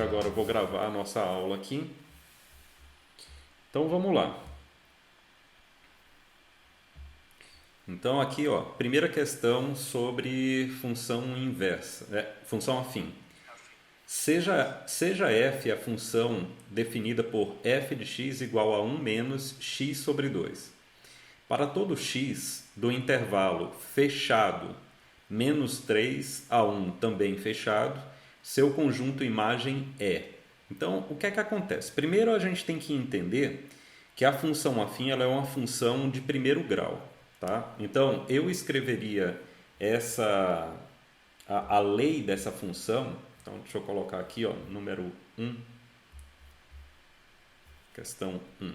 agora eu vou gravar a nossa aula aqui. Então vamos lá. Então aqui, ó, primeira questão sobre função inversa, função afim. Seja f a função definida por f de x igual a 1 menos x sobre 2. Para todo x do intervalo fechado menos 3 a 1 também fechado, seu conjunto imagem é. Então, o que é que acontece? Primeiro a gente tem que entender que a função afim ela é uma função de primeiro grau. Tá? Então, eu escreveria a lei dessa função. Então, deixa eu colocar aqui, ó, número 1, questão 1.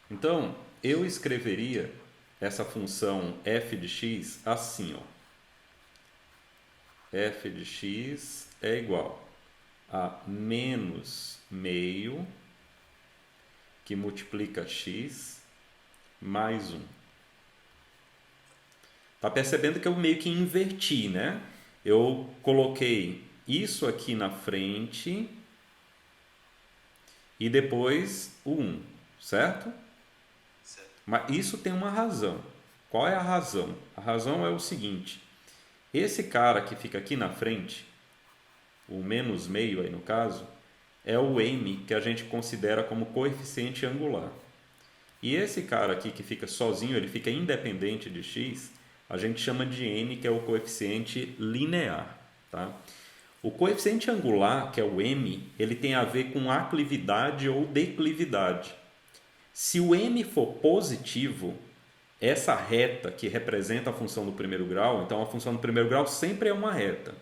Então, eu escreveria essa função f de x assim, ó. F de x é igual a menos meio que multiplica x mais 1. Tá percebendo que eu meio que inverti, né? Eu coloquei isso aqui na frente e depois o 1, certo? Certo. Mas isso tem uma razão. Qual é a razão? A razão é o seguinte: esse cara que fica aqui na frente, o menos meio aí no caso, é o m que a gente considera como coeficiente angular. E esse cara aqui que fica sozinho, ele fica independente de x, a gente chama de n, que é o coeficiente linear. Tá? O coeficiente angular, que é o m, ele tem a ver com aclividade ou declividade. Se o m for positivo, essa reta que representa a função do primeiro grau, então a função do primeiro grau sempre é uma reta.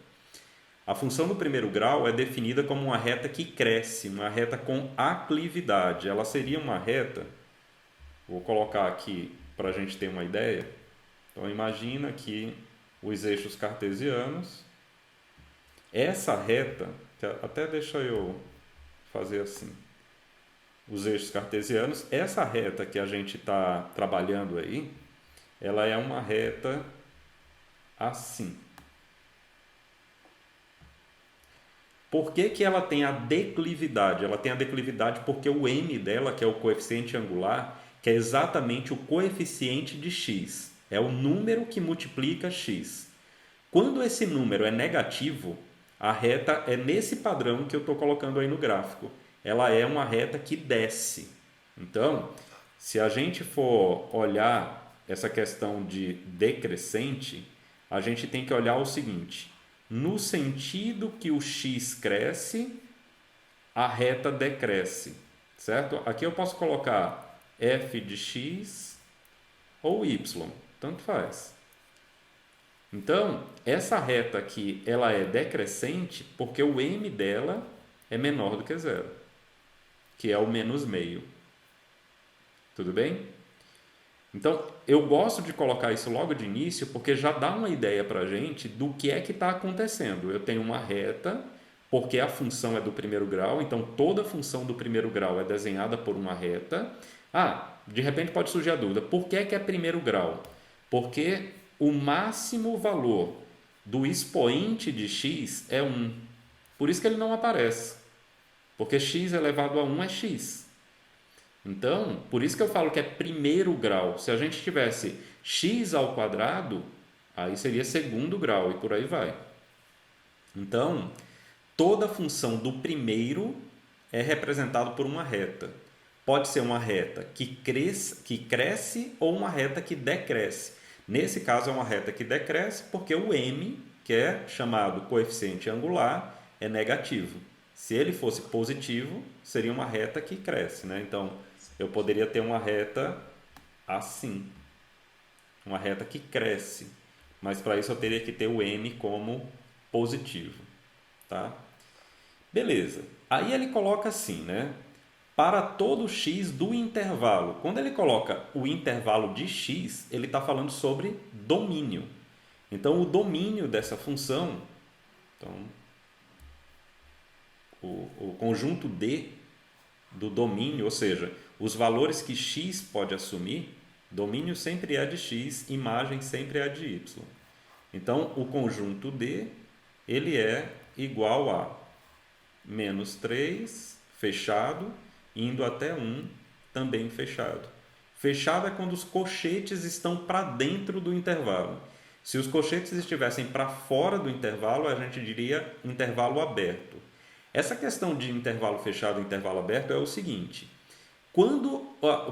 A função do primeiro grau é definida como uma reta que cresce, uma reta com aclividade. Ela seria uma reta, vou colocar aqui para a gente ter uma ideia. Então imagina aqui os eixos cartesianos. Essa reta, até deixa eu fazer assim, os eixos cartesianos, essa reta que a gente está trabalhando aí, ela é uma reta assim. Por que que ela tem a declividade? Ela tem a declividade porque o m dela, que é o coeficiente angular, que é exatamente o coeficiente de x. É o número que multiplica x. Quando esse número é negativo, a reta é nesse padrão que eu estou colocando aí no gráfico. Ela é uma reta que desce. Então, se a gente for olhar essa questão de decrescente, a gente tem que olhar o seguinte: no sentido que o x cresce, a reta decresce, certo? Aqui eu posso colocar f de x ou y, tanto faz. Então, essa reta aqui, ela é decrescente porque o m dela é menor do que zero, que é o menos meio. Tudo bem? Então, eu gosto de colocar isso logo de início porque já dá uma ideia para a gente do que é que está acontecendo. Eu tenho uma reta, porque a função é do primeiro grau, então toda função do primeiro grau é desenhada por uma reta. Ah, de repente pode surgir a dúvida, por que é primeiro grau? Porque o máximo valor do expoente de x é 1. Por isso que ele não aparece, porque x elevado a 1 é x. Então, por isso que eu falo que é primeiro grau. Se a gente tivesse x ao quadrado, aí seria segundo grau e por aí vai. Então, toda função do primeiro é representada por uma reta. Pode ser uma reta que cresce ou uma reta que decresce. Nesse caso, é uma reta que decresce porque o m, que é chamado coeficiente angular, é negativo. Se ele fosse positivo, seria uma reta que cresce, né? Então, eu poderia ter uma reta assim, uma reta que cresce, mas para isso eu teria que ter o m como positivo, tá? Beleza. Aí ele coloca assim, né? Para todo x do intervalo. Quando ele coloca o intervalo de x, ele está falando sobre domínio. Então, o domínio dessa função, então, o conjunto D do domínio, ou seja, os valores que x pode assumir, domínio sempre é de x, imagem sempre é de y. Então, o conjunto D ele é igual a menos 3 fechado, indo até 1 também fechado. Fechado é quando os colchetes estão para dentro do intervalo. Se os colchetes estivessem para fora do intervalo, a gente diria intervalo aberto. Essa questão de intervalo fechado e intervalo aberto é o seguinte: quando,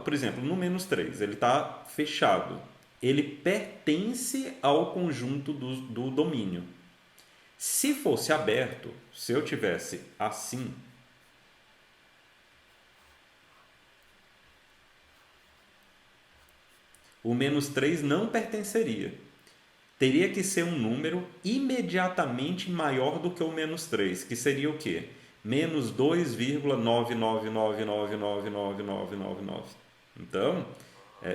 por exemplo, no menos 3 ele está fechado, ele pertence ao conjunto do domínio. Se fosse aberto, se eu tivesse assim, o menos 3 não pertenceria. Teria que ser um número imediatamente maior do que o menos 3, que seria o quê? Menos 2,999999999. Então,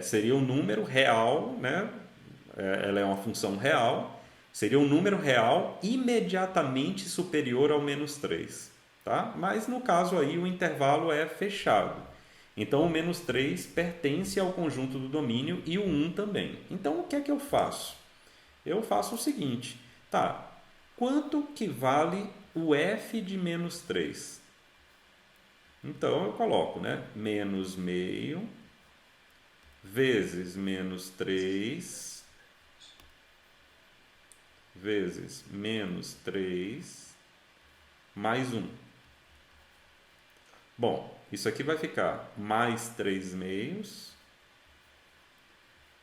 seria um número real, né? Ela é uma função real, seria um número real imediatamente superior ao menos 3. Tá? Mas no caso aí o intervalo é fechado. Então o menos 3 pertence ao conjunto do domínio e o 1 também. Então o que é que eu faço? Eu faço o seguinte, tá, quanto que vale o f de menos 3? Então eu coloco, né, menos meio vezes menos 3 vezes menos 3 mais 1. Bom, isso aqui vai ficar mais 3 meios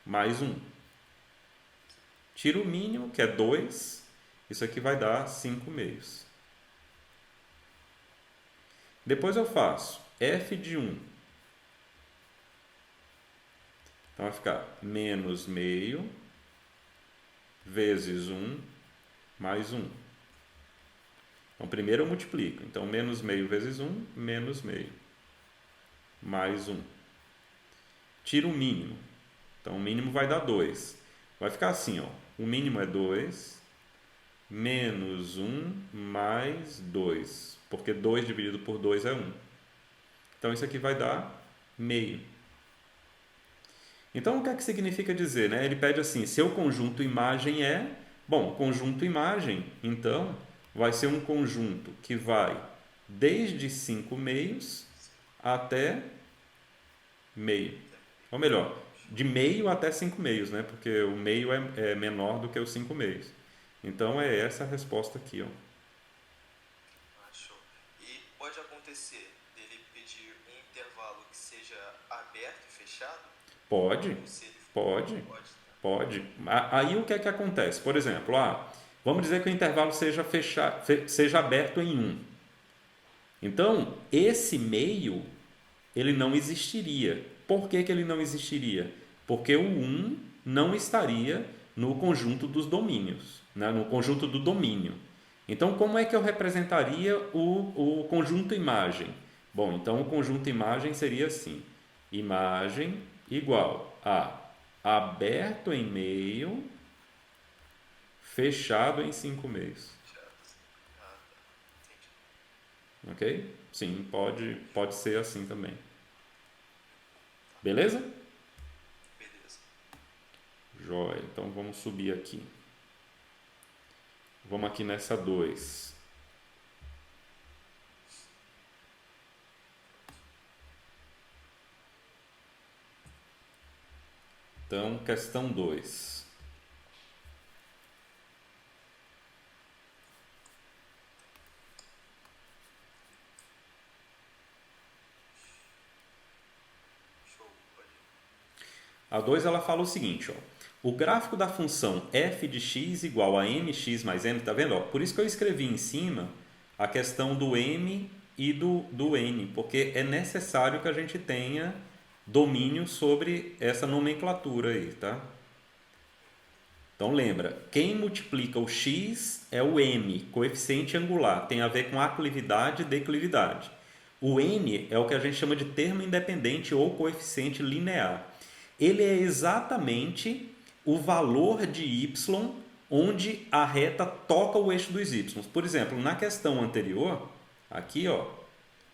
mais 1. Tiro o mínimo, que é 2. Isso aqui vai dar 5 meios. Depois eu faço f de 1. Então vai ficar menos meio vezes 1 mais 1. Então primeiro eu multiplico. Então menos meio vezes 1, menos meio. Mais 1. Tiro o mínimo. Então o mínimo vai dar 2. Vai ficar assim, ó. O mínimo é 2 menos 1 mais 2. Porque 2 dividido por 2 é 1. Então isso aqui vai dar meio. Então o que é que significa dizer, né? Ele pede assim, seu conjunto imagem é... Bom, conjunto imagem, então, vai ser um conjunto que vai desde 5 meios até meio. Ou melhor, de meio até 5 meios, né? Porque o meio é menor do que os 5 meios. Então é essa a resposta aqui, ó. Show. E pode acontecer dele pedir um intervalo que seja aberto e fechado? Pode, Ou se ele pode, pode. pode. Aí o que é que acontece? Por exemplo, vamos dizer que o intervalo seja aberto em 1. Então, esse meio, ele não existiria. Por que que ele não existiria? Porque o 1 não estaria no conjunto dos domínios, né? No conjunto do domínio. Então, como é que eu representaria o conjunto imagem? Bom, então o conjunto imagem seria assim: imagem igual a aberto em meio, fechado em 5 meios. Ah, tá. Entendi. Ok? Sim, pode ser assim também. Beleza? Beleza. Joia. Então vamos subir aqui. Vamos aqui nessa 2. Então, questão 2. Show. Pode. A 2 ela fala o seguinte, ó. O gráfico da função f de x igual a mx mais n, tá vendo? Ó, por isso que eu escrevi em cima a questão do m e do n, porque é necessário que a gente tenha domínio sobre essa nomenclatura aí, tá? Então lembra, quem multiplica o x é o m, coeficiente angular, tem a ver com aclividade e declividade. O n é o que a gente chama de termo independente ou coeficiente linear. Ele é exatamente o valor de y onde a reta toca o eixo dos y. Por exemplo, na questão anterior, aqui, ó,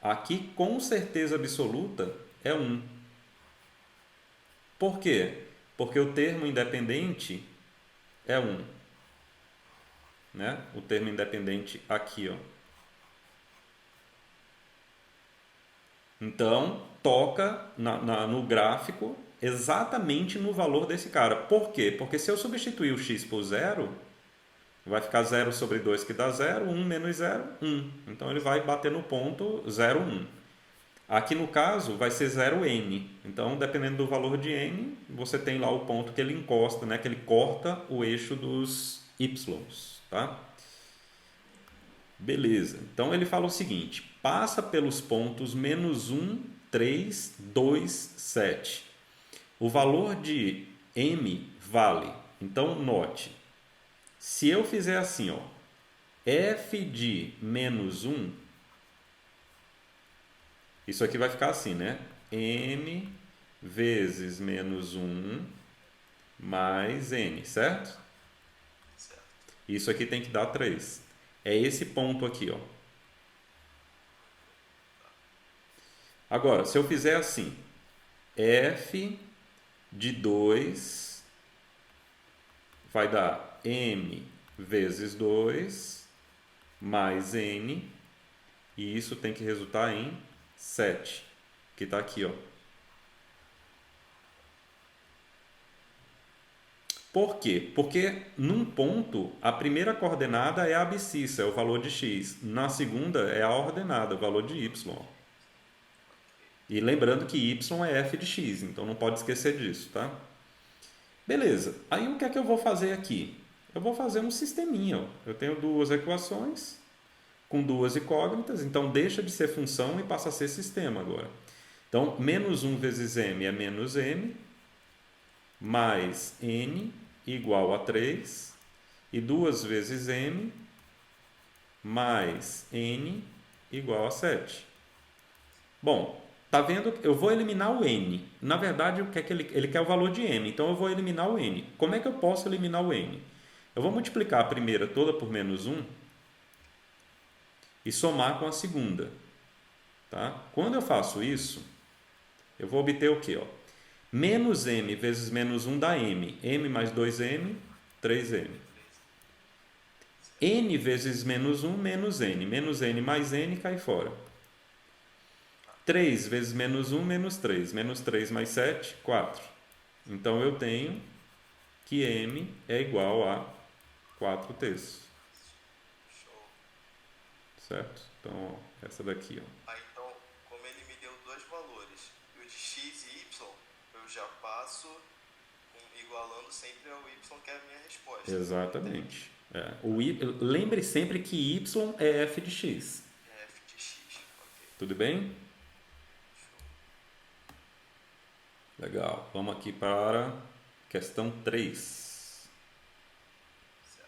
aqui com certeza absoluta é 1. Por quê? Porque o termo independente é 1. né? O termo independente aqui, ó. Então, toca no gráfico exatamente no valor desse cara. Por quê? Porque se eu substituir o x por zero, vai ficar 0 sobre 2 que dá 0, 1 menos 0, 1. Então ele vai bater no ponto 0, 1. Aqui no caso vai ser 0n. Então, dependendo do valor de n, você tem lá o ponto que ele encosta, né? Que ele corta o eixo dos y's, tá? Beleza. Então ele fala o seguinte: passa pelos pontos menos 1, 3, 2, 7. O valor de m vale. Então, note. Se eu fizer assim, ó, f de menos 1, isso aqui vai ficar assim, né? M vezes menos 1 mais n, certo? Certo. Isso aqui tem que dar 3. É esse ponto aqui, ó. Agora, se eu fizer assim, f de 2 vai dar m vezes 2 mais n, e isso tem que resultar em 7, que está aqui, ó. Por quê? Porque num ponto, a primeira coordenada é a abscissa, é o valor de x. Na segunda é a ordenada, o valor de y. E lembrando que y é f de x, então não pode esquecer disso, tá? Beleza. Aí o que é que eu vou fazer aqui? Eu vou fazer um sisteminha, ó. Eu tenho duas equações com duas incógnitas, então deixa de ser função e passa a ser sistema agora. Então, menos 1 vezes m é menos m, mais n igual a 3, e 2 vezes m mais n igual a 7. Bom, tá vendo? Eu vou eliminar o n. Na verdade, o que é que ele quer o valor de m, então eu vou eliminar o n. Como é que eu posso eliminar o n? Eu vou multiplicar a primeira toda por menos 1 e somar com a segunda. Tá? Quando eu faço isso, eu vou obter o quê? Ó? Menos m vezes menos 1 dá m. m mais 2m, 3m. n vezes menos 1, menos n. Menos n mais n cai fora. 3 vezes menos 1, menos 3. Menos 3 mais 7, 4. Então, eu tenho que m é igual a 4 terços. Show. Certo? Então, ó, essa daqui, ó. Aí então, como ele me deu dois valores, o de x e y, eu já passo igualando sempre ao y, que é a minha resposta. Exatamente. Lembre sempre que y é f de x. É f de x, ok. Tudo bem? Show. Legal. Vamos aqui para questão 3. Certo.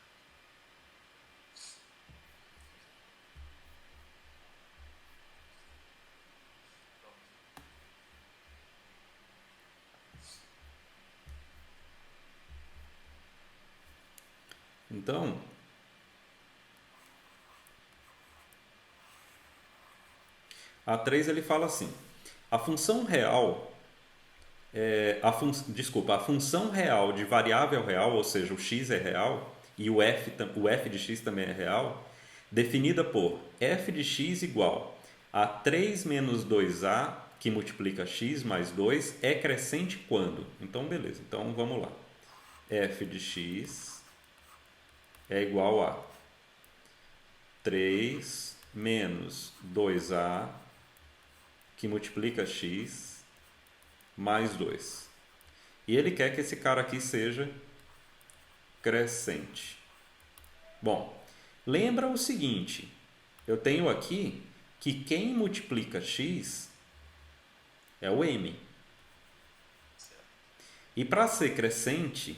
Então, a 3 ele fala assim: a função real a função real de variável real, ou seja, o x é real e o f de x também é real, definida por f de x igual a 3 menos 2a, que multiplica x mais 2, é crescente quando? Então, beleza. Então, vamos lá. F de x é igual a 3 menos 2a, que multiplica x, mais 2. E ele quer que esse cara aqui seja crescente. Bom, lembra o seguinte, eu tenho aqui que quem multiplica x é o m. Certo. E para ser crescente,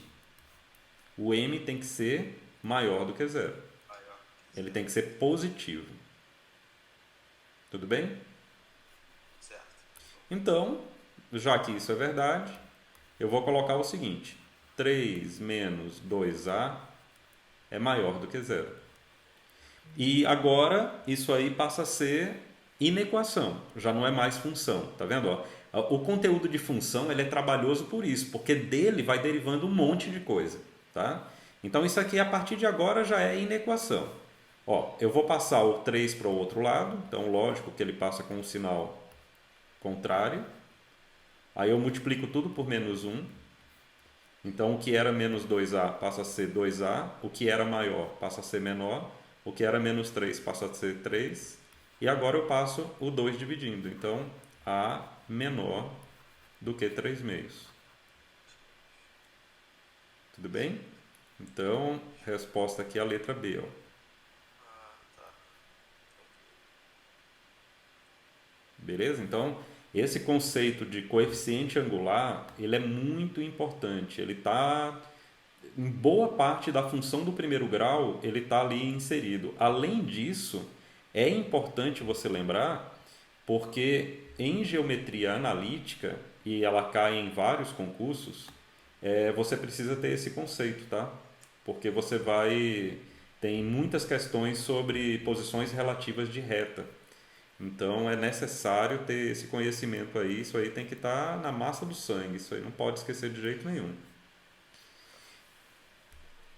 o m tem que ser maior do que zero. Maior. Ele tem que ser positivo. Tudo bem? Certo. Então, já que isso é verdade, eu vou colocar o seguinte: 3 menos 2a é maior do que zero. E agora, isso aí passa a ser inequação, já não é mais função. Tá vendo? Ó? O conteúdo de função ele é trabalhoso por isso, porque dele vai derivando um monte de coisa. Tá? Então isso aqui a partir de agora já é inequação. Ó, eu vou passar o 3 para o outro lado, então lógico que ele passa com um sinal contrário. Aí eu multiplico tudo por menos 1. Então o que era menos 2a passa a ser 2a, o que era maior passa a ser menor, o que era menos 3 passa a ser 3. E agora eu passo o 2 dividindo. Então a menor do que 3 meios. Tudo bem? Então, resposta aqui é a letra B. Ó. Ah, tá. Beleza? Então, esse conceito de coeficiente angular, ele é muito importante. Ele está em boa parte da função do primeiro grau, ele está ali inserido. Além disso, é importante você lembrar, porque em geometria analítica, e ela cai em vários concursos, você precisa ter esse conceito, tá? Porque você vai... Tem muitas questões sobre posições relativas de reta. Então é necessário ter esse conhecimento aí, isso aí tem que estar na massa do sangue, isso aí não pode esquecer de jeito nenhum.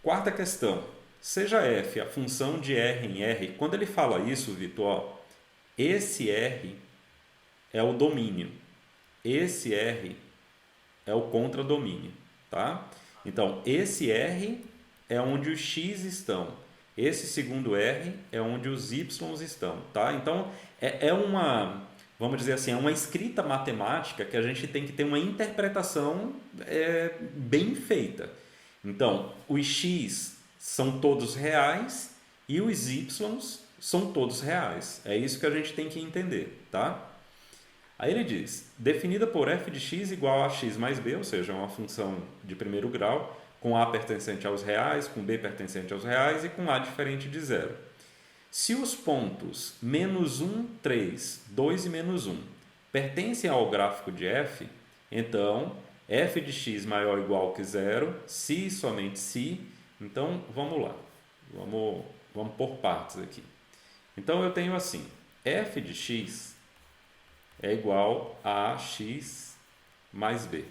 Quarta questão, seja f a função de r em r, quando ele fala isso, Vitor, ó, esse r é o domínio, esse r é o contradomínio, tá? Então esse r é onde os x estão, esse segundo r é onde os y estão, tá? Então é uma, vamos dizer assim, é uma escrita matemática que a gente tem que ter uma interpretação bem feita. Então, os x são todos reais e os y são todos reais. É isso que a gente tem que entender, tá? Aí ele diz, definida por f de x igual a x mais b, ou seja, uma função de primeiro grau, com a pertencente aos reais, com b pertencente aos reais e com a diferente de zero. Se os pontos menos 1, 3, 2 e menos 1 pertencem ao gráfico de f, então f de x maior ou igual que zero, se e somente se. Então vamos lá, vamos por partes aqui. Então eu tenho assim, f de x é igual a x mais b.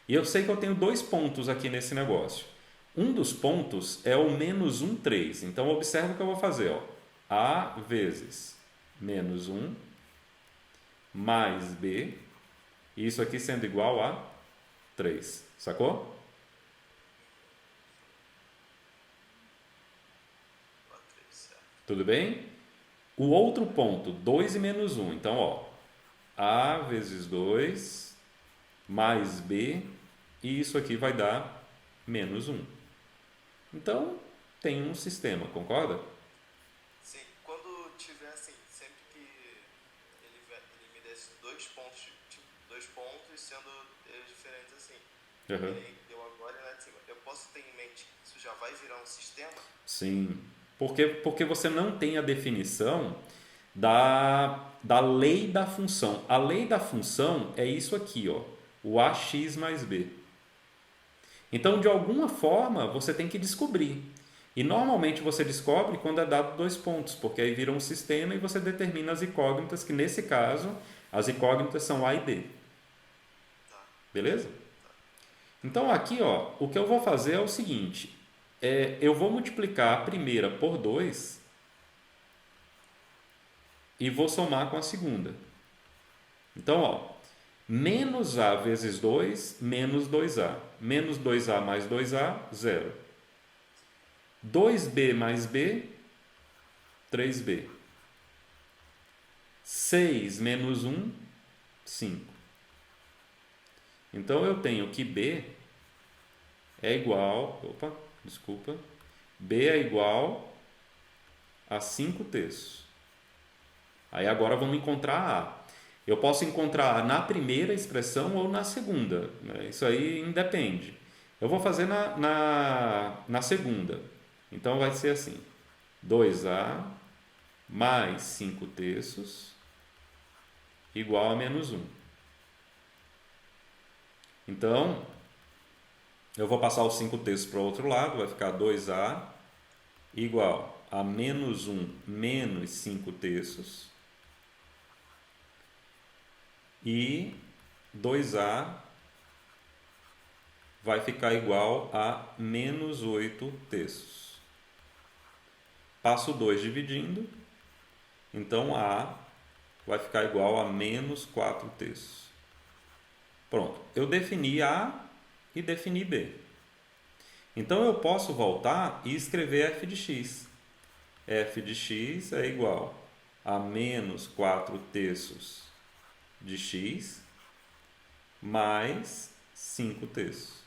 E eu sei que eu tenho dois pontos aqui nesse negócio. Um dos pontos é o menos 1, 3. Então, observa o que eu vou fazer. Ó. A vezes menos 1 mais B. Isso aqui sendo igual a 3. Sacou? Tudo bem? O outro ponto, 2 e menos 1. Então, ó, A vezes 2 mais B. E isso aqui vai dar menos 1. Então, tem um sistema, concorda? Sim, quando tiver assim, sempre que ele me desse dois pontos, tipo, dois pontos sendo eles diferentes assim. Uhum. E aí deu agora e lá de cima. Eu posso ter em mente que isso já vai virar um sistema? Sim. Porque você não tem a definição da lei da função. A lei da função é isso aqui, ó, o ax mais b. Então, de alguma forma, você tem que descobrir. E normalmente você descobre quando é dado dois pontos, porque aí vira um sistema e você determina as incógnitas, que nesse caso, as incógnitas são A e B. Beleza? Então aqui, ó, o que eu vou fazer é o seguinte, eu vou multiplicar a primeira por 2 e vou somar com a segunda. Então, ó, menos A vezes 2, menos 2A. Menos 2A mais 2A, 0. 2B mais B, 3B. 6 menos 1, 5. Então, eu tenho que B é igual... Opa, desculpa. B é igual a 5 terços. Aí agora vamos encontrar A. Eu posso encontrar A na primeira expressão ou na segunda. Né? Isso aí independe. Eu vou fazer na segunda. Então vai ser assim. 2A mais 5 terços igual a menos 1. Então, eu vou passar os 5 terços para o outro lado. Vai ficar 2A igual a menos 1 menos 5 terços. E 2A vai ficar igual a menos 8 terços. Passo 2 dividindo, então A vai ficar igual a menos 4 terços. Pronto, eu defini A e defini B. Então eu posso voltar e escrever f de x. F de x é igual a menos 4 terços de x mais 5 terços.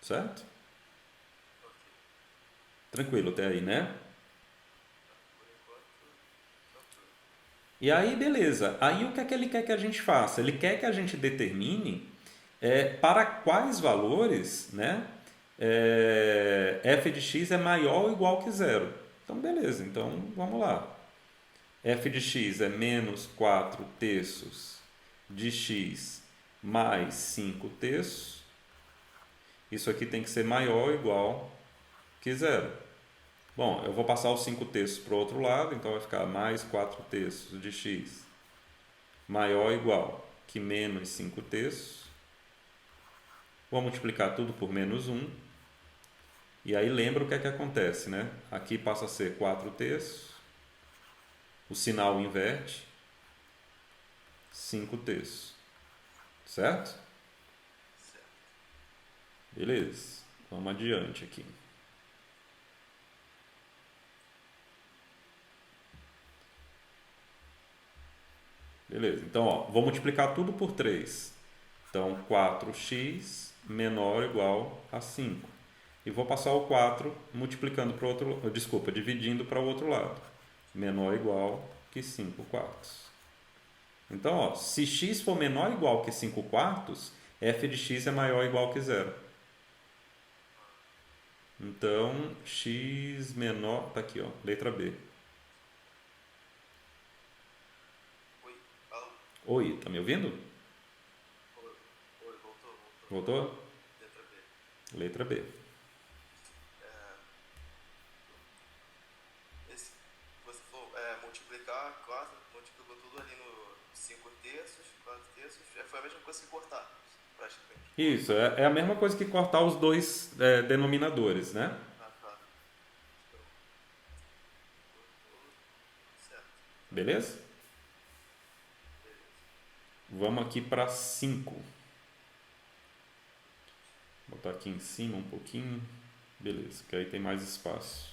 Certo? Tranquilo até aí, né? E aí, beleza. Aí o que é que ele quer que a gente faça? Ele quer que a gente determine para quais valores, né, f de x é maior ou igual que zero. Então, beleza. Então, vamos lá. F de x é menos 4 terços de x mais 5 terços. Isso aqui tem que ser maior ou igual que zero. Bom, eu vou passar os 5 terços para o outro lado, então vai ficar mais 4 terços de x maior ou igual que menos 5 terços. Vou multiplicar tudo por menos 1. E aí lembra o que é que acontece, né? Aqui passa a ser 4 terços. O sinal inverte. 5 terços. Certo? Beleza. Vamos adiante aqui. Beleza. Então, ó, vou multiplicar tudo por 3. Então, 4x menor ou igual a 5. E vou passar o 4 multiplicando para o outro, desculpa, dividindo para o outro lado. Menor ou igual que 5 quartos. Então, ó, se x for menor ou igual que 5 quartos, f de x é maior ou igual que zero. Então, x menor, tá aqui, ó, letra B. Oi, tá me ouvindo? Oi, voltou. Voltou? Letra B. Letra B. Você falou multiplicar 4, multiplicou tudo ali no 5 terços, 4 terços, foi a mesma coisa que cortar, praticamente. Isso, é a mesma coisa que cortar os dois denominadores, né? Ah, tá. Certo. Beleza? Vamos aqui para 5. Vou botar aqui em cima um pouquinho. Beleza, que aí tem mais espaço.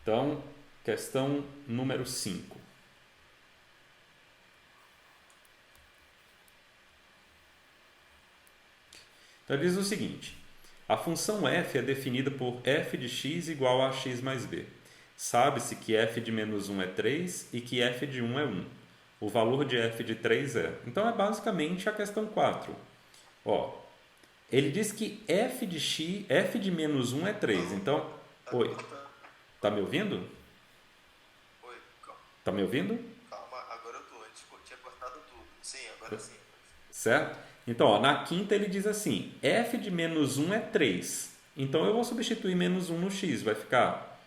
Então, questão número 5. Então, diz o seguinte. A função f é definida por f de x igual a x mais b. Sabe-se que f de menos 1 é 3 e que f de 1 é 1. O valor de f de 3 é... Então, é basicamente a questão 4. Ó, ele diz que f de x, f de menos 1 é 3. Então, oi, tá me ouvindo? Oi, calma. Tá me ouvindo? Calma, agora eu tô. Antes tinha cortado tudo. Sim, agora sim. Certo? Então, ó, na quinta ele diz assim, f de menos 1 é 3. Então, eu vou substituir menos 1 no x. Vai ficar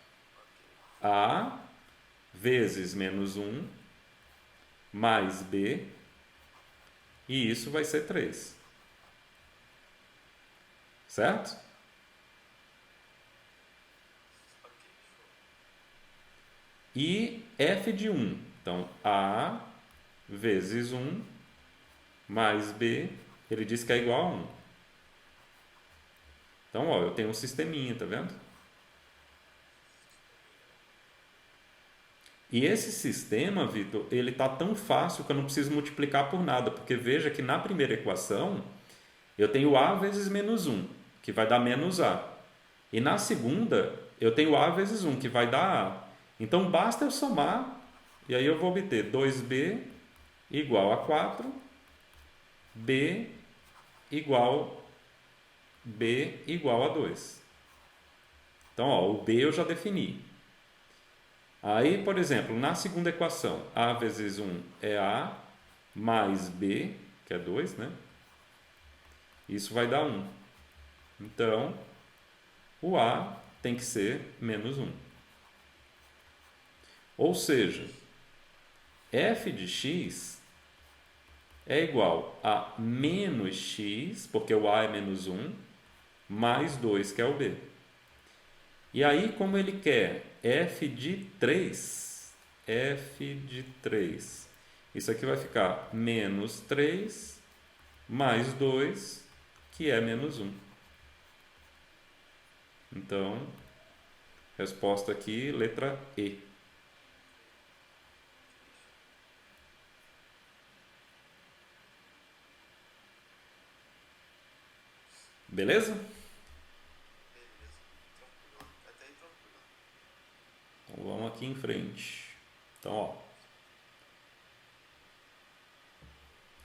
a vezes menos 1 mais b. E isso vai ser 3. Certo? E f de 1. Então, a vezes 1 mais b, ele diz que é igual a 1. Então, ó, eu tenho um sisteminha, tá vendo? E esse sistema, Vitor, ele tá tão fácil que eu não preciso multiplicar por nada, porque veja que na primeira equação eu tenho a vezes menos 1, que vai dar menos a. E na segunda eu tenho a vezes 1, que vai dar a. Então basta eu somar, e aí eu vou obter 2b igual a 4, b igual a 2. Então, ó, o b eu já defini. Aí, por exemplo, na segunda equação, a vezes 1 é a mais b, que é 2, né? Isso vai dar 1. Então, o a tem que ser menos 1. Ou seja, f de x é igual a menos x, porque o a é menos 1, mais 2, que é o b. E aí, como ele quer f de 3, isso aqui vai ficar menos 3 mais 2, que é menos 1. Então, resposta aqui, letra E. Beleza? Beleza. Tranquilo. Até aí tranquilo. Então, vamos aqui em frente. Então, ó.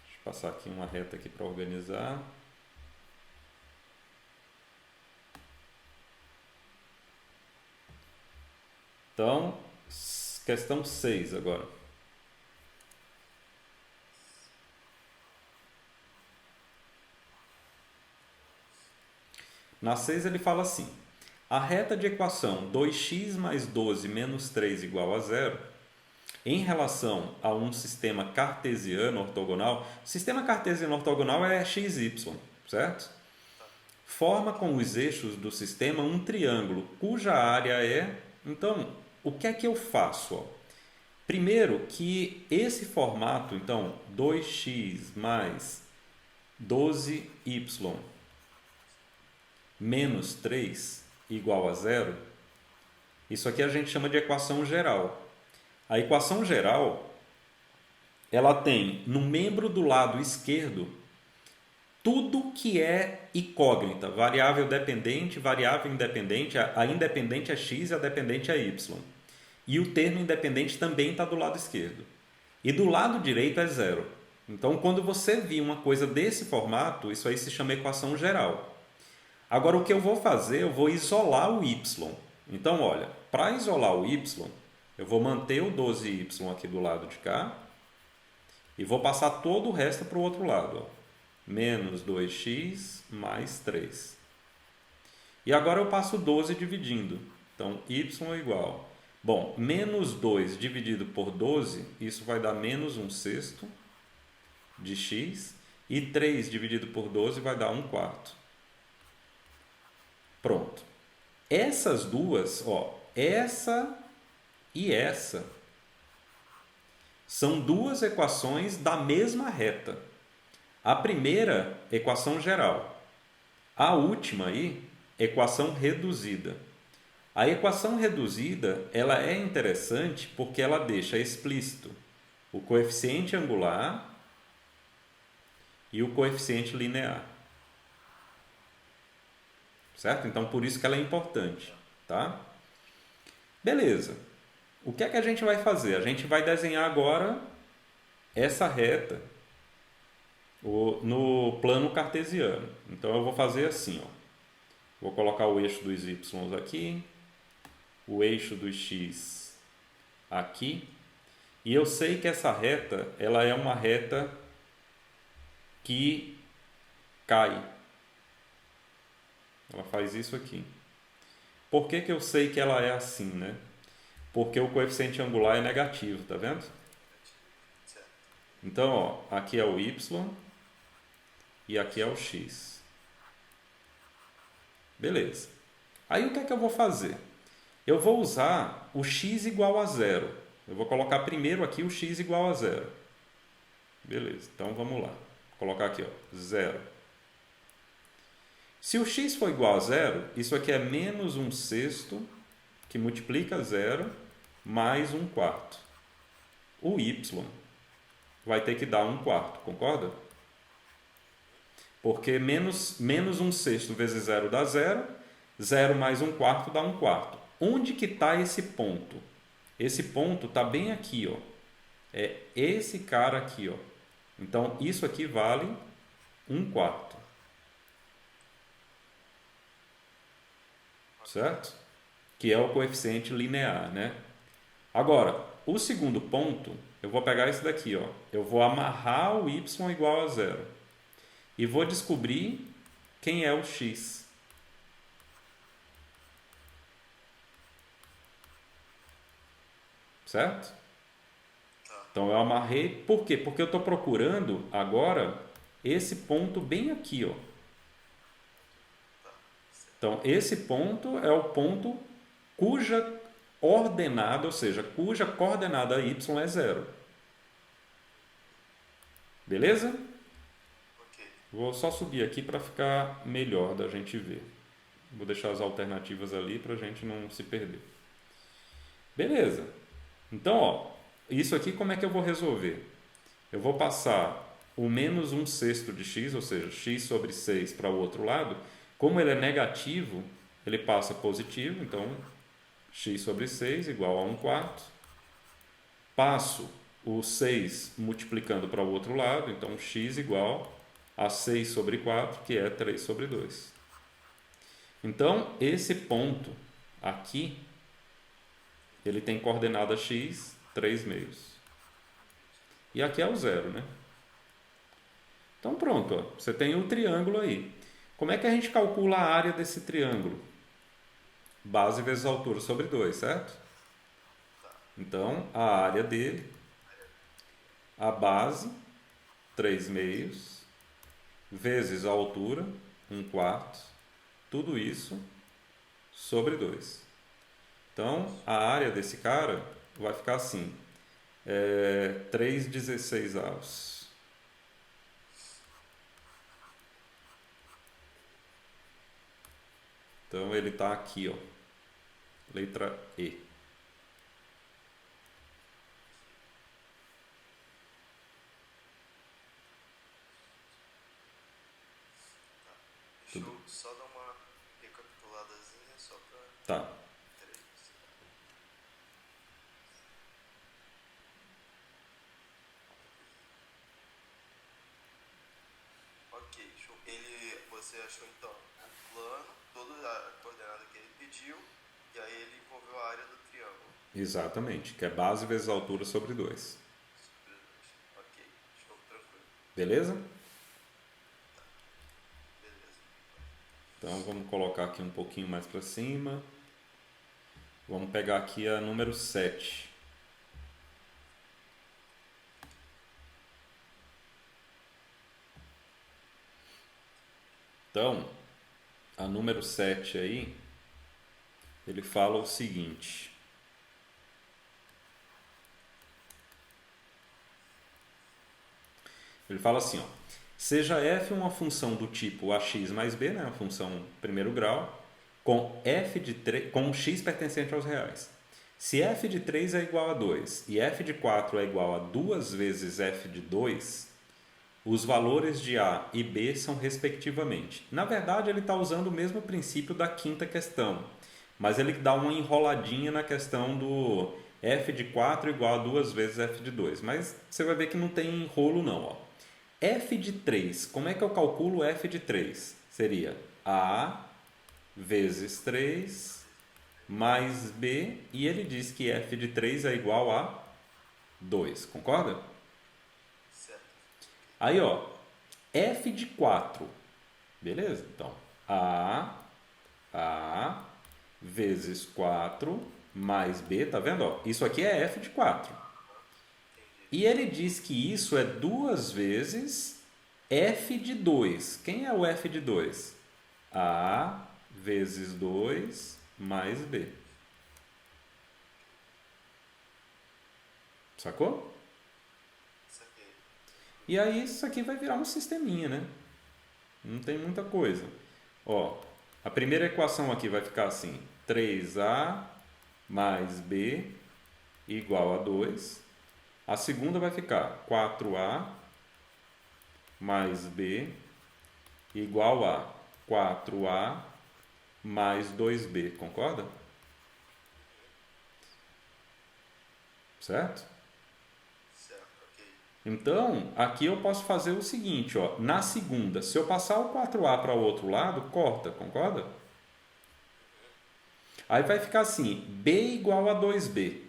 Deixa eu passar aqui uma reta aqui para organizar. Então, questão 6 agora. Na 6 ele fala assim: a reta de equação 2x mais 12 menos 3 igual a zero, em relação a um sistema cartesiano ortogonal, sistema cartesiano ortogonal é xy, certo? Forma com os eixos do sistema um triângulo cuja área é... Então, o que é que eu faço? Ó? Primeiro que esse formato, então, 2x mais 12y menos 3 igual a zero, isso aqui a gente chama de equação geral. A equação geral, ela tem no membro do lado esquerdo tudo que é incógnita, variável dependente, variável independente, a independente é x e a dependente é y. E o termo independente também está do lado esquerdo. E do lado direito é zero. Então, quando você vir uma coisa desse formato, isso aí se chama equação geral. Agora, o que eu vou fazer, eu vou isolar o y. Então, olha, para isolar o y, eu vou manter o 12y aqui do lado de cá e vou passar todo o resto para o outro lado. Ó. Menos 2x mais 3. E agora eu passo 12 dividindo. Então, y é igual. Bom, menos 2 dividido por 12, isso vai dar menos 1/6 de x. E 3 dividido por 12 vai dar 1/4. Pronto. Essas duas, ó, essa e essa, são duas equações da mesma reta. A primeira, equação geral. A última aí, equação reduzida. A equação reduzida, ela é interessante porque ela deixa explícito o coeficiente angular e o coeficiente linear. Certo? Então, por isso que ela é importante, tá? Beleza. O que é que a gente vai fazer? A gente vai desenhar agora essa reta no plano cartesiano. Então, eu vou fazer assim, ó. Vou colocar o eixo dos y aqui, o eixo dos x aqui. E eu sei que essa reta, ela é uma reta que cai. Ela faz isso aqui. Por que que eu sei que ela é assim, né? Porque o coeficiente angular é negativo, tá vendo? Certo. Então, ó, aqui é o y e aqui é o x. Beleza. Aí o que é que eu vou fazer? Eu vou usar o x igual a zero. Eu vou colocar primeiro aqui o x igual a zero. Beleza, então vamos lá. Vou colocar aqui, ó, zero. Se o x for igual a zero, isso aqui é menos 1/6, que multiplica zero, mais 1/4. O y vai ter que dar 1/4, concorda? Porque menos 1/6 vezes zero dá zero, zero mais 1/4 dá 1/4. Onde que está esse ponto? Esse ponto está bem aqui, ó. É esse cara aqui, ó. Então, isso aqui vale 1/4. Certo? Que é o coeficiente linear, né? Agora, o segundo ponto, eu vou pegar esse daqui, ó. Eu vou amarrar o y igual a zero. E vou descobrir quem é o x. Certo? Tá. Então eu amarrei, por quê? Porque eu estou procurando agora esse ponto bem aqui, ó. Tá, certo. Então esse ponto é o ponto cuja ordenada, ou seja, cuja coordenada y é zero. Beleza? Ok. Vou só subir aqui para ficar melhor da gente ver. Vou deixar as alternativas ali para a gente não se perder. Beleza. Então, ó, isso aqui como é que eu vou resolver? Eu vou passar o menos 1/6 de x, ou seja, x sobre 6 para o outro lado. Como ele é negativo, ele passa positivo, então x sobre 6 igual a 1/4. Passo o 6 multiplicando para o outro lado, então x igual a 6 sobre 4, que é 3 sobre 2. Então, esse ponto aqui, ele tem coordenada x, 3 meios. E aqui é o zero, né? Então pronto, ó, você tem o triângulo aí. Como é que a gente calcula a área desse triângulo? Base vezes altura sobre 2, certo? Tá. Então, a área dele, a base, 3 meios, vezes a altura, 1/4, tudo isso sobre 2. Então, a área desse cara vai ficar assim, 3/16. Então, ele está aqui, ó, letra E. Deixa eu só dar uma recapituladazinha só pra Tá. ter isso. Ok, show. Você achou então o plano, toda a coordenada que ele pediu, e aí ele envolveu a área do triângulo. Exatamente, que é base vezes altura sobre 2. Sobre dois. Ok, show, tranquilo. Beleza? Beleza. Então vamos colocar aqui um pouquinho mais para cima. Vamos pegar aqui a número 7. Então, a número 7 aí, ele fala o seguinte. Ele fala assim, ó, seja f uma função do tipo ax mais b, né, uma função primeiro grau, com, f de 3, com x pertencente aos reais. Se f de 3 é igual a 2 e f de 4 é igual a 2 vezes f de 2, os valores de a e b são respectivamente. Na verdade, ele está usando o mesmo princípio da quinta questão, mas ele dá uma enroladinha na questão do f de 4 igual a 2 vezes f de 2. Mas você vai ver que não tem enrolo não, ó. F de 3, como é que eu calculo f de 3? Seria A vezes 3 mais B, e ele diz que f de 3 é igual a 2, concorda? Certo. Aí, ó, f de 4, beleza? Então, A vezes 4 mais B, tá vendo? Ó, isso aqui é f de 4. Entendi. E ele diz que isso é 2 vezes f de 2. Quem é o f de 2? A vezes 2 mais B. Sacou? Saquei. E aí isso aqui vai virar um sisteminha, né? Não tem muita coisa. Ó, a primeira equação aqui vai ficar assim: 3A mais B igual a 2. A segunda vai ficar 4A mais B igual a 4A mais 2B, concorda? Certo? Certo, ok. Então, aqui eu posso fazer o seguinte, ó, na segunda, se eu passar o 4A para o outro lado, corta, concorda? Aí vai ficar assim, B igual a 2B.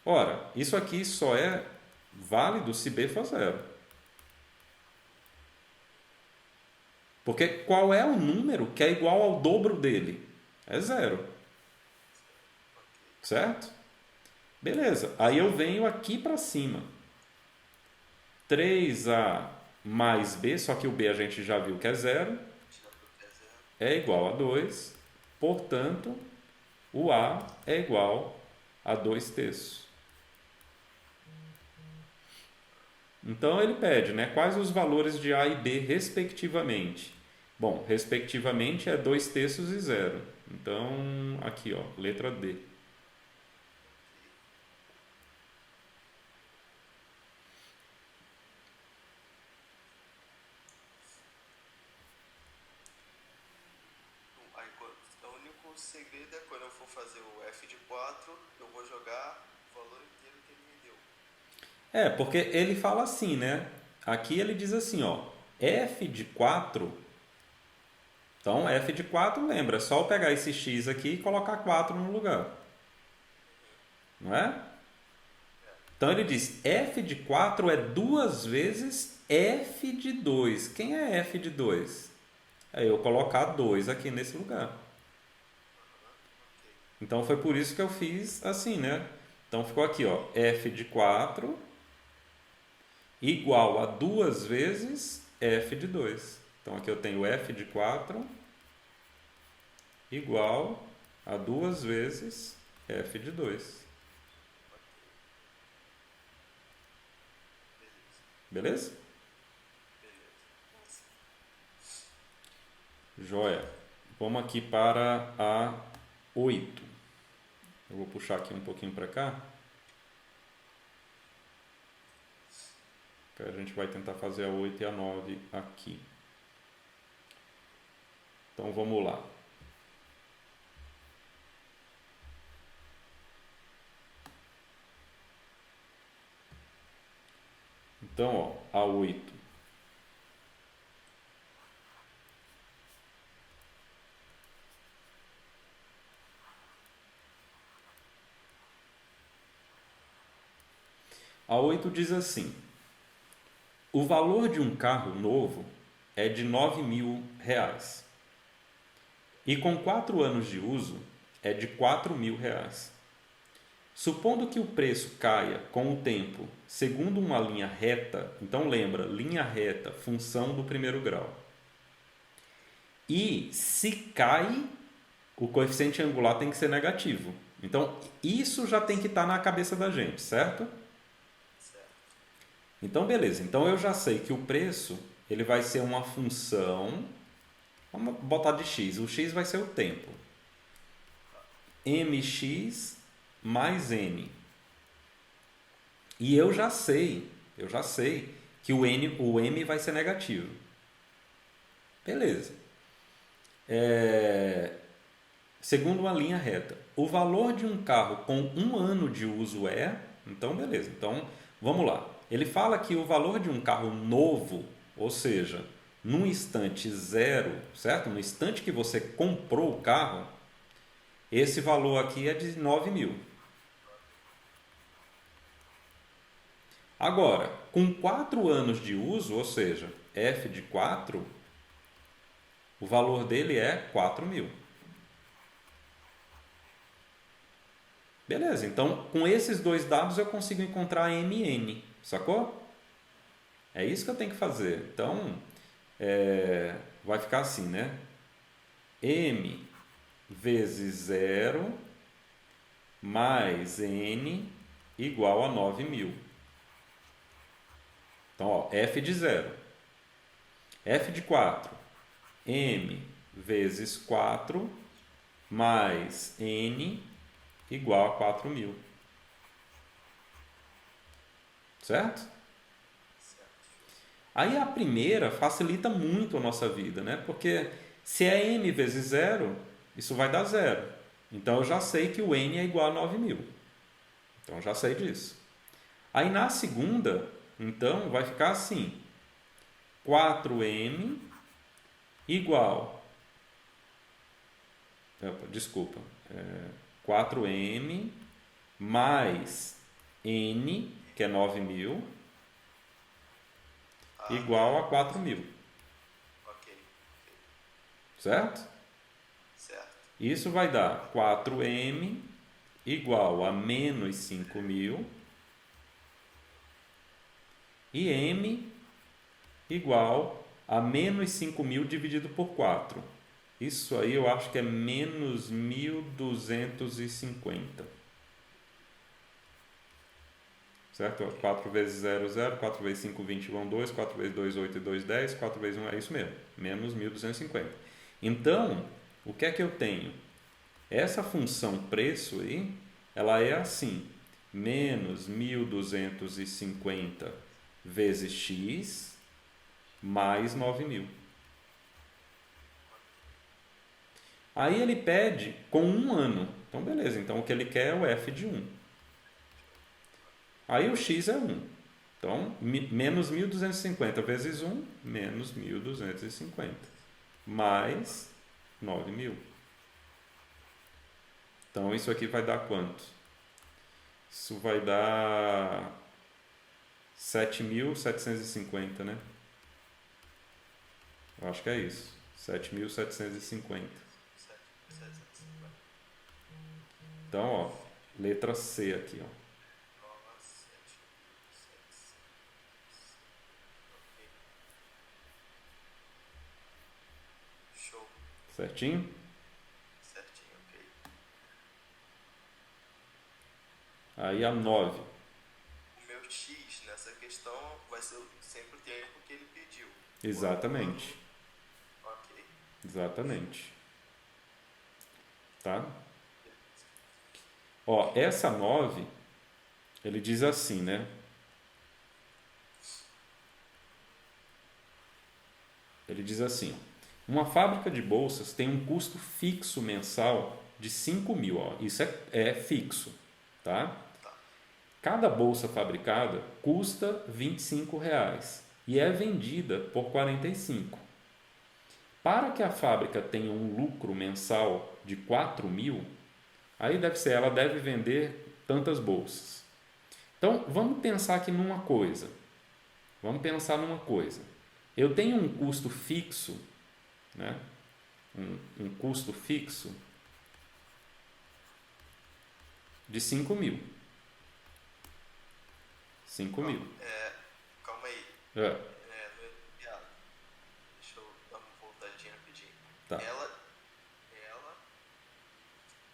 Ora, isso aqui só é válido se B for zero. Porque qual é o número que é igual ao dobro dele? É zero. Ok. Certo? Beleza, aí eu venho aqui para cima. 3A mais B, só que o B a gente já viu que é zero, Já viu que é zero. é igual a 2. Portanto, o A é igual a 2 terços. Então ele pede, né, quais os valores de A e B respectivamente. Bom, respectivamente é 2 terços e zero. Então, aqui, ó, letra D. Aí, o único segredo é quando eu for fazer o f de 4, eu vou jogar o valor inteiro que ele me deu. É, porque ele fala assim, né? Aqui ele diz assim, ó, f de 4. Então, f de 4, lembra, é só eu pegar esse x aqui e colocar 4 no lugar. Não é? Então ele diz, f de 4 é 2 vezes f de 2. Quem é f de 2? É eu colocar 2 aqui nesse lugar. Ok. Então foi por isso que eu fiz assim, né? Então ficou aqui, ó, f de 4 igual a 2 vezes f de 2. Então aqui eu tenho f de 4 igual a 2 vezes f de 2. Beleza. Beleza? Beleza. Joia. Vamos aqui para a 8. Eu vou puxar aqui um pouquinho para cá. Que a gente vai tentar fazer a 8 e a 9 aqui. Então vamos lá. Então, ó, a 8. A 8 diz assim: o valor de um carro novo é de R$ 9.000 e com 4 anos de uso é de R$ 4.000. Supondo que o preço caia com o tempo segundo uma linha reta, então lembra, linha reta, função do primeiro grau. E se cai, o coeficiente angular tem que ser negativo. Então isso já tem que estar na cabeça da gente, certo? Certo. Então beleza, então eu já sei que o preço ele vai ser uma função, vamos botar de x, o x vai ser o tempo, mx mais n. E eu já sei que o m vai ser negativo. Beleza. Segundo uma linha reta, o valor de um carro com 1 ano de uso é... Então, beleza. Então, vamos lá. Ele fala que o valor de um carro novo, ou seja, num instante zero, certo? No instante que você comprou o carro, esse valor aqui é de 9.000. Agora, com 4 anos de uso, ou seja, f de 4, o valor dele é 4.000. Beleza, então com esses dois dados eu consigo encontrar mn, sacou? É isso que eu tenho que fazer. Então, vai ficar assim, né? M vezes 0 mais n igual a 9.000. Então, ó, f de 0. F de 4. M vezes 4 mais n igual a 4.000. Certo? Certo. Aí a primeira facilita muito a nossa vida, né? Porque se é m vezes 0, isso vai dar 0. Então eu já sei que o n é igual a 9.000. Então eu já sei disso. Aí na segunda, então, vai ficar assim: 4m igual. Desculpa. 4m mais n, que é 9.000, igual a 4.000. Ok. Certo? Certo. Isso vai dar 4m igual a menos 5.000 e M igual a menos 5.000 dividido por 4. Isso aí eu acho que é menos 1.250. Certo? 4 vezes 0, 0. 4 vezes 5, 20, vão 2. 4 vezes 2, 8 e 2, 10. 4 vezes 1 é isso mesmo. Menos 1.250. Então, o que é que eu tenho? Essa função preço aí, ela é assim. Menos 1.250 vezes x mais 9.000. Aí ele pede com 1 ano. Então, beleza. Então, o que ele quer é o f de 1. Aí o x é 1. Então, menos 1.250 vezes 1, menos 1.250. Mais 9.000. Então, isso aqui vai dar quanto? Isso vai dar 7.750, né? Eu acho que é isso. 7.750. Então, ó, letra C aqui, ó. Show. Certinho? Certinho, ok. Aí a 9. O meu X nessa questão vai ser sempre o tempo que ele pediu. Exatamente. Ok. Exatamente. Tá? Ó, essa 9, ele diz assim, né? Ele diz assim: uma fábrica de bolsas tem um custo fixo mensal de 5.000. Ó, isso é fixo, tá? Cada bolsa fabricada custa R$ 25 e é vendida por 45. Para que a fábrica tenha um lucro mensal de 4.000, aí ela deve vender tantas bolsas. Então, vamos pensar aqui numa coisa. Eu tenho um custo fixo, né? Um custo fixo de 5.000. 5.000. Calma aí. É, Não é piada. Deixa eu dar uma voltadinha rapidinho. tá. Ela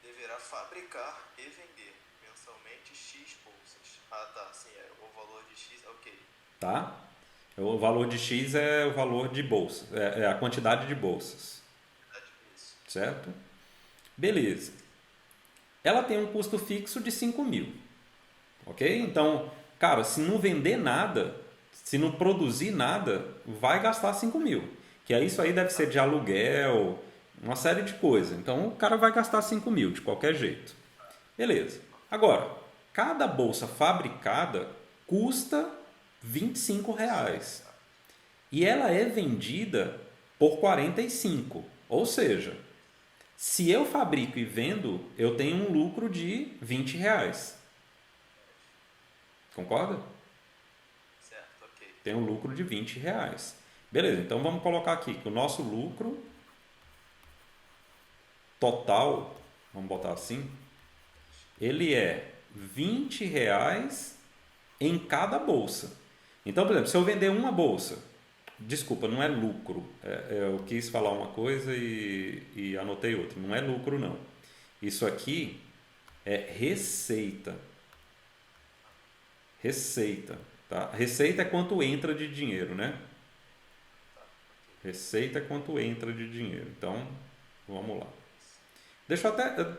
deverá fabricar e vender mensalmente X bolsas. Ah, tá. Sim, é o valor de X. Ok. Tá? O valor de X é o valor de bolsas, é a quantidade de bolsas. Isso. Certo? Beleza. Ela tem um custo fixo de 5.000. Ok? Então, cara, se não vender nada, se não produzir nada, vai gastar 5.000. Que é isso aí deve ser de aluguel, uma série de coisas. Então, o cara vai gastar 5.000 de qualquer jeito. Beleza. Agora, cada bolsa fabricada custa R$ 25. E ela é vendida por 45. Ou seja, se eu fabrico e vendo, eu tenho um lucro de R$ 20. Concorda? Certo, ok. Tem um lucro de R$ 20. Beleza, então vamos colocar aqui que o nosso lucro total, vamos botar assim, ele é R$ 20 em cada bolsa. Então, por exemplo, se eu vender uma bolsa, desculpa, não é lucro. Eu quis falar uma coisa e anotei outra. Não é lucro, não. Isso aqui é receita. Receita. Tá? Receita é quanto entra de dinheiro, né? Receita é quanto entra de dinheiro. Então, vamos lá.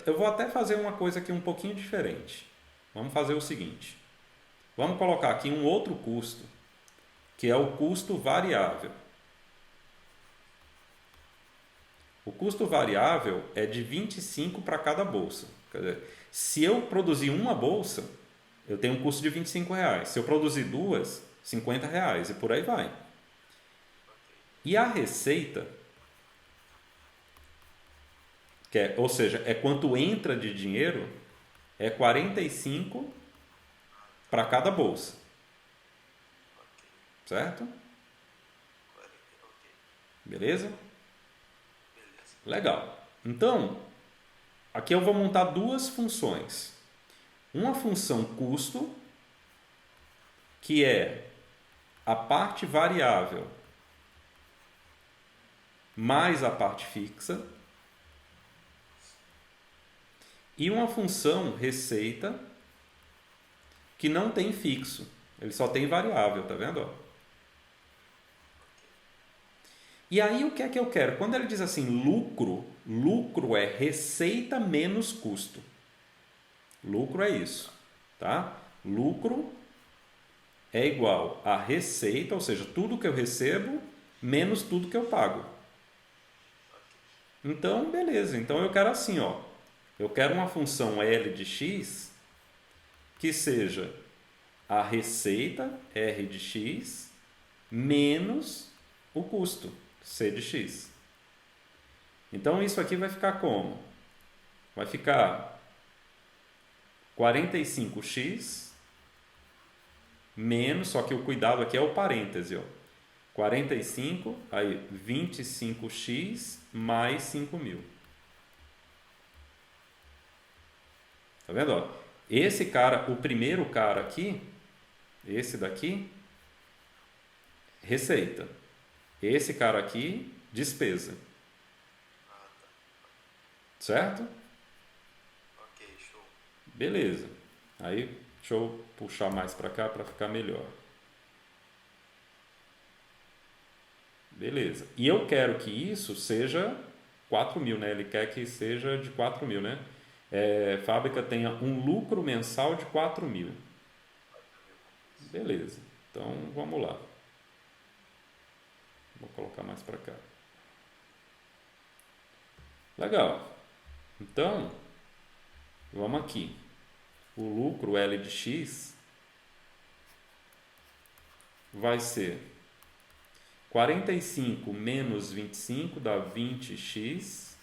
Eu vou até fazer uma coisa aqui um pouquinho diferente. Vamos fazer o seguinte. Vamos colocar aqui um outro custo, que é o custo variável. O custo variável é de 25 para cada bolsa. Quer dizer, se eu produzir uma bolsa, eu tenho um custo de R$ 25. Se eu produzir duas, R$ 50 e por aí vai. E a receita, ou seja, é quanto entra de dinheiro, é 45 para cada bolsa. Certo? Beleza? Legal. Então, aqui eu vou montar duas funções. uma função custo, que é a parte variável mais a parte fixa, e uma função receita que não tem fixo, ele só tem variável, tá vendo? E aí o que é que eu quero? Quando ele diz assim, lucro é receita menos custo. Lucro é isso, tá? Lucro é igual a receita, ou seja, tudo que eu recebo menos tudo que eu pago. Então, beleza. Então eu quero assim, ó. Eu quero uma função L de x que seja a receita R de x menos o custo C de x. Então isso aqui vai ficar como? Vai ficar 45x menos, só que o cuidado aqui é o parêntese, ó. 45, aí 25x mais 5.000. Tá vendo? Ó? Esse cara, o primeiro cara aqui, esse daqui, receita. Esse cara aqui, despesa. Certo? Ok, show. Beleza. Aí, deixa eu puxar mais para cá para ficar melhor. Beleza. E eu quero que isso seja 4.000, né? Ele quer que seja de 4.000, né? Fábrica tenha um lucro mensal de 4.000. Beleza. Então, vamos lá. Vou colocar mais para cá. Legal. Então, vamos aqui. O lucro L de x vai ser 45 menos 25 dá 20x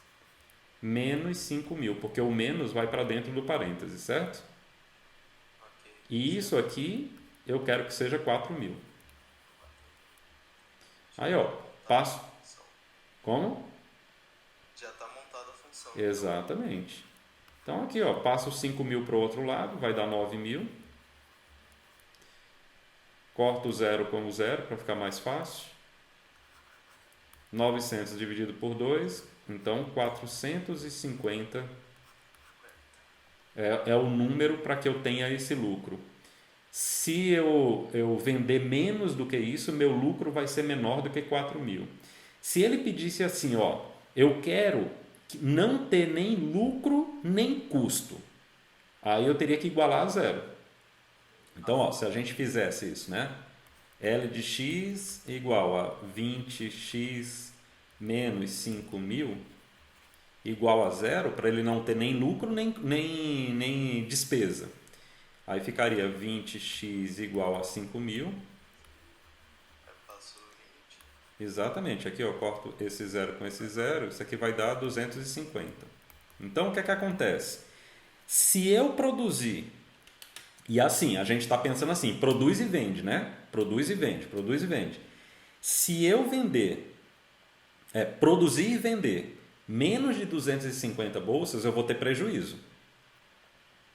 menos 5.000, porque o menos vai para dentro do parêntese, certo? Ok. E isso aqui eu quero que seja 4.000. Aí, ó, passo. Como? Já está montada a função. Exatamente. Então aqui, ó, passo 5.000 para o outro lado, vai dar 9.000. Corto o zero com o zero para ficar mais fácil. 900 dividido por 2, então 450 é o número para que eu tenha esse lucro. Se eu vender menos do que isso, meu lucro vai ser menor do que 4.000. Se ele pedisse assim, ó, eu quero não ter nem lucro nem custo, aí eu teria que igualar a zero. Então, ó, se a gente fizesse isso, né? L de x igual a 20x menos 5.000 igual a zero, para ele não ter nem lucro nem despesa. Aí ficaria 20x igual a 5.000. Eu passo 20. Exatamente, aqui eu corto esse zero com esse zero, isso aqui vai dar 250. Então o que é que acontece? Se eu produzir, e assim, a gente está pensando assim, produz e vende, né? Produz e vende, produz e vende. Se eu vender, produzir e vender menos de 250 bolsas, eu vou ter prejuízo.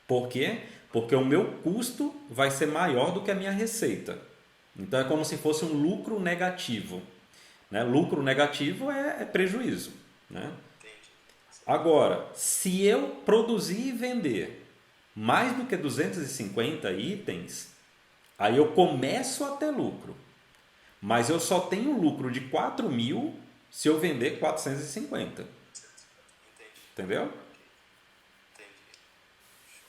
Por quê? Porque o meu custo vai ser maior do que a minha receita. Então é como se fosse um lucro negativo. Né? Lucro negativo é prejuízo. Né? Entendi. Agora, se eu produzir e vender mais do que 250 itens, aí eu começo a ter lucro. Mas eu só tenho lucro de 4.000 se eu vender 450. Entendi. Entendeu? Entendi. Show.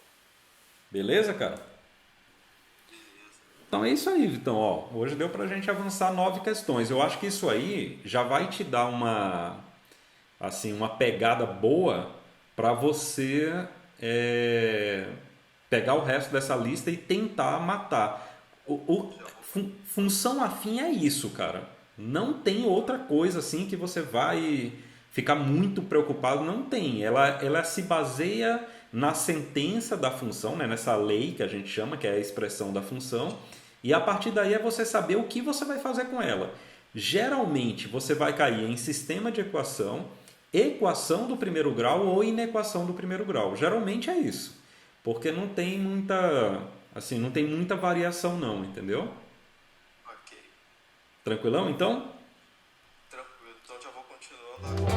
Beleza, cara? Beleza. Então é isso aí, Vitão. Ó, hoje deu pra gente avançar 9 questões. Eu acho que isso aí já vai te dar uma pegada boa para você pegar o resto dessa lista e tentar matar. Função afim é isso, cara. Não tem outra coisa assim que você vai ficar muito preocupado. Não tem. Ela se baseia na sentença da função, né? Nessa lei que a gente chama, que é a expressão da função. E a partir daí é você saber o que você vai fazer com ela. Geralmente você vai cair em sistema de equação, equação do primeiro grau ou inequação do primeiro grau. Geralmente é isso. porque não tem muita, assim, não tem muita variação não, entendeu? Ok. Tranquilão, então? Tranquilo. Então já vou continuando agora.